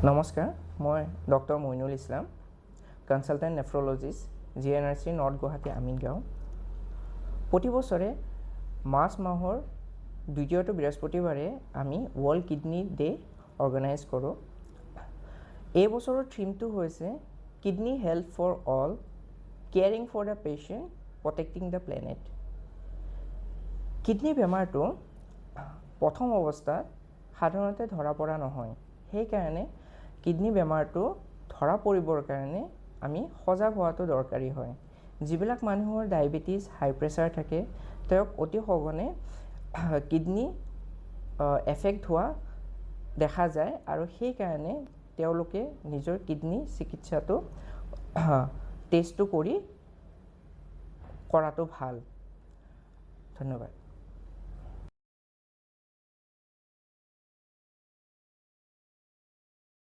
নমস্কাৰ, মই doctor Moinul Islam, consultant nephrologist, GNRC north Guwahati Amingaon. প্ৰতি বছৰে মাৰ্চ মাহৰ দ্বিতীয়টো বৃহস্পতিবাৰে আমি ৱৰ্ল্ড কিডনী ডে অৰ্গেনাইজ কৰোঁ। এই বছৰৰ থিমটো হৈছে kidney health for all, caring for the patient, protecting the planet. Kidney বেমাৰটো প্ৰথম অৱস্থাত সাধাৰণতে ধৰা পৰা নহয়। সেইকাৰণে কিডনী বেমাৰটো ধৰা পৰিবৰ কাৰণে আমি সজাগ হোৱাটো দৰকাৰী হয়। যিবিলাক মানুহৰ ডায়েবেটিছ, হাই প্ৰেছাৰ থাকে, তেওঁক অতি সঘনে কিডনী এফেক্ট হোৱা দেখা যায় আৰু সেইকাৰণে তেওঁলোকে নিজৰ কিডনী চিকিৎসাটো টেষ্টটো কৰাটো ভাল। ধন্যবাদ।